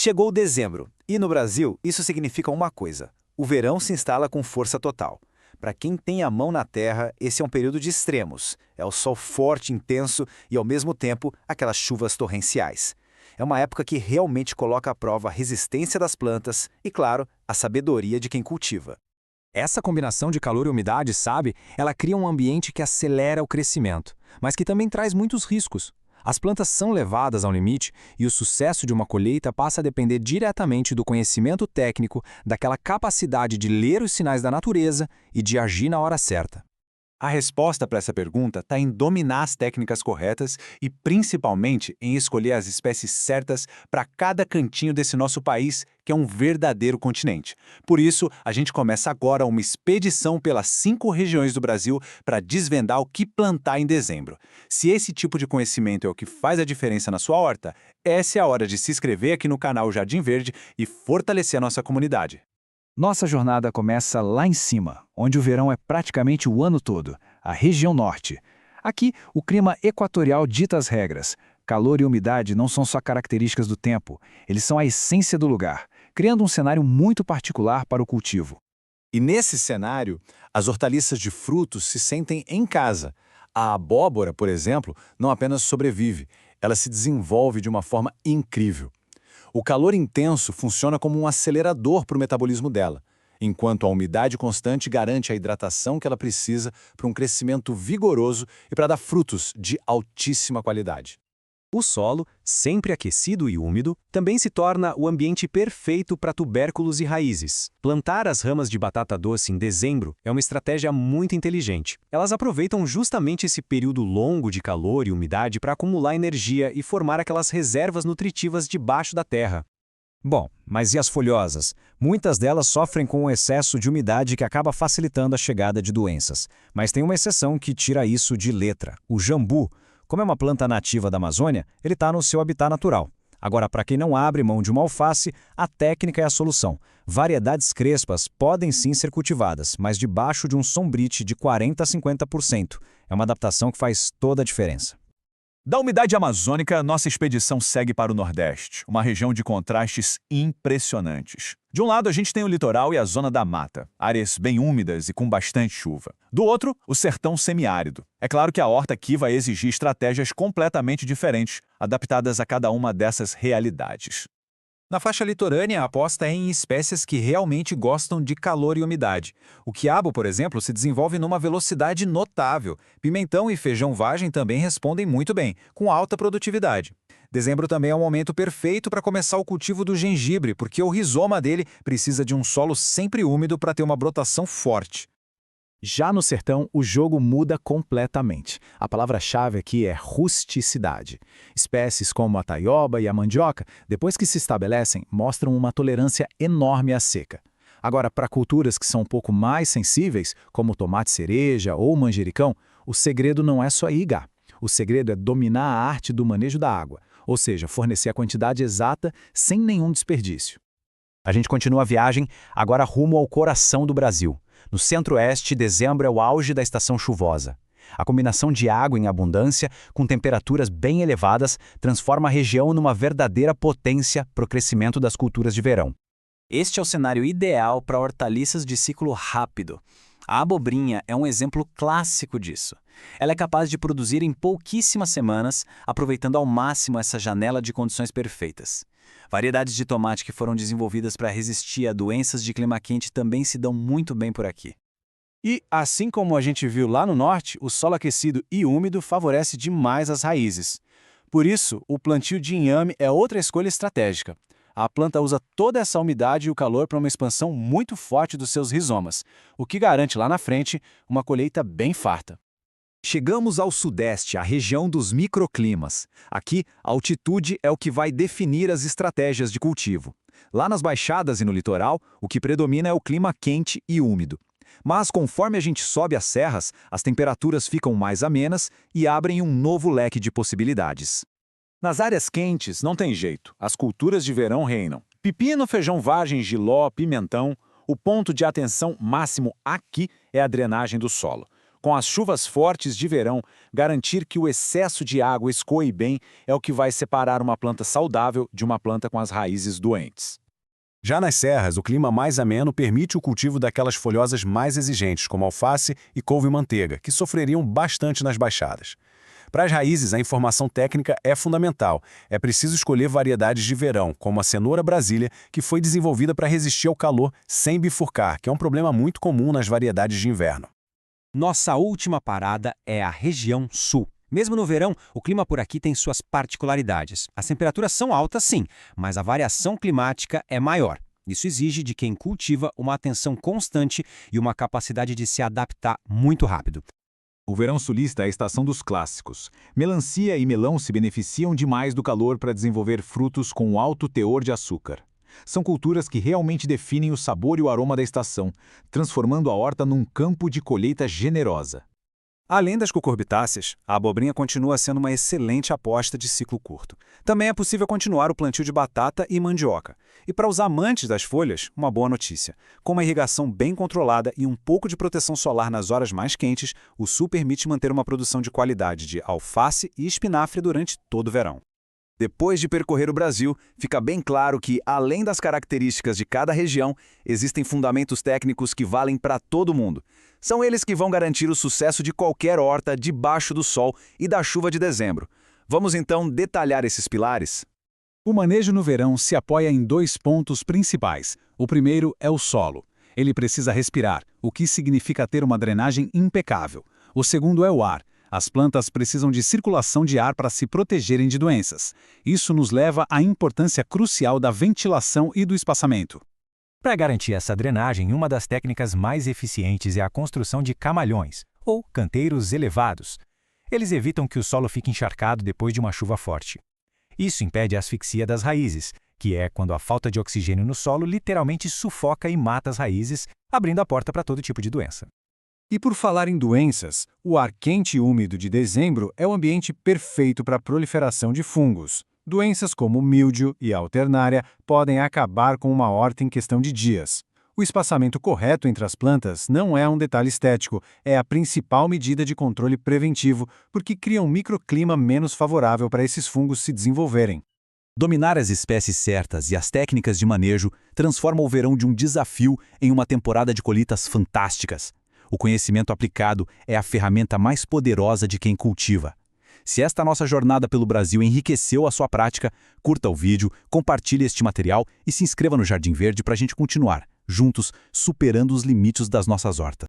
Chegou dezembro, e no Brasil isso significa uma coisa: o verão se instala com força total. Para quem tem a mão na terra, esse é um período de extremos. É o sol forte, intenso e, ao mesmo tempo, aquelas chuvas torrenciais. É uma época que realmente coloca à prova a resistência das plantas e, claro, a sabedoria de quem cultiva. Essa combinação de calor e umidade, sabe, ela cria um ambiente que acelera o crescimento, mas que também traz muitos riscos. As plantas são levadas ao limite e o sucesso de uma colheita passa a depender diretamente do conhecimento técnico, daquela capacidade de ler os sinais da natureza e de agir na hora certa. A resposta para essa pergunta está em dominar as técnicas corretas e, principalmente, em escolher as espécies certas para cada cantinho desse nosso país, que é um verdadeiro continente. Por isso, a gente começa agora uma expedição pelas 5 regiões do Brasil para desvendar o que plantar em dezembro. Se esse tipo de conhecimento é o que faz a diferença na sua horta, essa é a hora de se inscrever aqui no canal Jardim Verde e fortalecer a nossa comunidade. Nossa jornada começa lá em cima, onde o verão é praticamente o ano todo, a região norte. Aqui, o clima equatorial dita as regras. Calor e umidade não são só características do tempo, eles são a essência do lugar, criando um cenário muito particular para o cultivo. E nesse cenário, as hortaliças de frutos se sentem em casa. A abóbora, por exemplo, não apenas sobrevive, ela se desenvolve de uma forma incrível. O calor intenso funciona como um acelerador para o metabolismo dela, enquanto a umidade constante garante a hidratação que ela precisa para um crescimento vigoroso e para dar frutos de altíssima qualidade. O solo, sempre aquecido e úmido, também se torna o ambiente perfeito para tubérculos e raízes. Plantar as ramas de batata doce em dezembro é uma estratégia muito inteligente. Elas aproveitam justamente esse período longo de calor e umidade para acumular energia e formar aquelas reservas nutritivas debaixo da terra. Bom, mas e as folhosas? Muitas delas sofrem com o excesso de umidade que acaba facilitando a chegada de doenças. Mas tem uma exceção que tira isso de letra: o jambu. Como é uma planta nativa da Amazônia, ele está no seu habitat natural. Agora, para quem não abre mão de uma alface, a técnica é a solução. Variedades crespas podem sim ser cultivadas, mas debaixo de um sombrite de 40% a 50%. É uma adaptação que faz toda a diferença. Da umidade amazônica, nossa expedição segue para o Nordeste, uma região de contrastes impressionantes. De um lado, a gente tem o litoral e a zona da mata, áreas bem úmidas e com bastante chuva. Do outro, o sertão semiárido. É claro que a horta aqui vai exigir estratégias completamente diferentes, adaptadas a cada uma dessas realidades. Na faixa litorânea, a aposta é em espécies que realmente gostam de calor e umidade. O quiabo, por exemplo, se desenvolve numa velocidade notável. Pimentão e feijão vagem também respondem muito bem, com alta produtividade. Dezembro também é um momento perfeito para começar o cultivo do gengibre, porque o rizoma dele precisa de um solo sempre úmido para ter uma brotação forte. Já no sertão, o jogo muda completamente. A palavra-chave aqui é rusticidade. Espécies como a taioba e a mandioca, depois que se estabelecem, mostram uma tolerância enorme à seca. Agora, para culturas que são um pouco mais sensíveis, como o tomate cereja ou o manjericão, o segredo não é só irrigar. O segredo é dominar a arte do manejo da água, ou seja, fornecer a quantidade exata sem nenhum desperdício. A gente continua a viagem, agora rumo ao coração do Brasil. No centro-oeste, dezembro é o auge da estação chuvosa. A combinação de água em abundância, com temperaturas bem elevadas, transforma a região numa verdadeira potência para o crescimento das culturas de verão. Este é o cenário ideal para hortaliças de ciclo rápido. A abobrinha é um exemplo clássico disso. Ela é capaz de produzir em pouquíssimas semanas, aproveitando ao máximo essa janela de condições perfeitas. Variedades de tomate que foram desenvolvidas para resistir a doenças de clima quente também se dão muito bem por aqui. E, assim como a gente viu lá no norte, o solo aquecido e úmido favorece demais as raízes. Por isso, o plantio de inhame é outra escolha estratégica. A planta usa toda essa umidade e o calor para uma expansão muito forte dos seus rizomas, o que garante lá na frente uma colheita bem farta. Chegamos ao sudeste, a região dos microclimas. Aqui, a altitude é o que vai definir as estratégias de cultivo. Lá nas baixadas e no litoral, o que predomina é o clima quente e úmido. Mas conforme a gente sobe as serras, as temperaturas ficam mais amenas e abrem um novo leque de possibilidades. Nas áreas quentes, não tem jeito, as culturas de verão reinam. Pepino, feijão vagem, jiló, pimentão. O ponto de atenção máximo aqui é a drenagem do solo. Com as chuvas fortes de verão, garantir que o excesso de água escoe bem é o que vai separar uma planta saudável de uma planta com as raízes doentes. Já nas serras, o clima mais ameno permite o cultivo daquelas folhosas mais exigentes, como alface e couve-manteiga, que sofreriam bastante nas baixadas. Para as raízes, a informação técnica é fundamental. É preciso escolher variedades de verão, como a cenoura Brasília, que foi desenvolvida para resistir ao calor sem bifurcar, que é um problema muito comum nas variedades de inverno. Nossa última parada é a região sul. Mesmo no verão, o clima por aqui tem suas particularidades. As temperaturas são altas, sim, mas a variação climática é maior. Isso exige de quem cultiva uma atenção constante e uma capacidade de se adaptar muito rápido. O verão sulista é a estação dos clássicos. Melancia e melão se beneficiam demais do calor para desenvolver frutos com alto teor de açúcar. São culturas que realmente definem o sabor e o aroma da estação, transformando a horta num campo de colheita generosa. Além das cucurbitáceas, a abobrinha continua sendo uma excelente aposta de ciclo curto. Também é possível continuar o plantio de batata e mandioca. E para os amantes das folhas, uma boa notícia. Com uma irrigação bem controlada e um pouco de proteção solar nas horas mais quentes, o sul permite manter uma produção de qualidade de alface e espinafre durante todo o verão. Depois de percorrer o Brasil, fica bem claro que, além das características de cada região, existem fundamentos técnicos que valem para todo mundo. São eles que vão garantir o sucesso de qualquer horta debaixo do sol e da chuva de dezembro. Vamos então detalhar esses pilares? O manejo no verão se apoia em 2 pontos principais. O primeiro é o solo. Ele precisa respirar, o que significa ter uma drenagem impecável. O segundo é o ar. As plantas precisam de circulação de ar para se protegerem de doenças. Isso nos leva à importância crucial da ventilação e do espaçamento. Para garantir essa drenagem, uma das técnicas mais eficientes é a construção de camalhões, ou canteiros elevados. Eles evitam que o solo fique encharcado depois de uma chuva forte. Isso impede a asfixia das raízes, que é quando a falta de oxigênio no solo literalmente sufoca e mata as raízes, abrindo a porta para todo tipo de doença. E por falar em doenças, o ar quente e úmido de dezembro é o ambiente perfeito para a proliferação de fungos. Doenças como míldio e alternária podem acabar com uma horta em questão de dias. O espaçamento correto entre as plantas não é um detalhe estético, é a principal medida de controle preventivo, porque cria um microclima menos favorável para esses fungos se desenvolverem. Dominar as espécies certas e as técnicas de manejo transforma o verão de um desafio em uma temporada de colheitas fantásticas. O conhecimento aplicado é a ferramenta mais poderosa de quem cultiva. Se esta nossa jornada pelo Brasil enriqueceu a sua prática, curta o vídeo, compartilhe este material e se inscreva no Jardim Verde para a gente continuar, juntos, superando os limites das nossas hortas.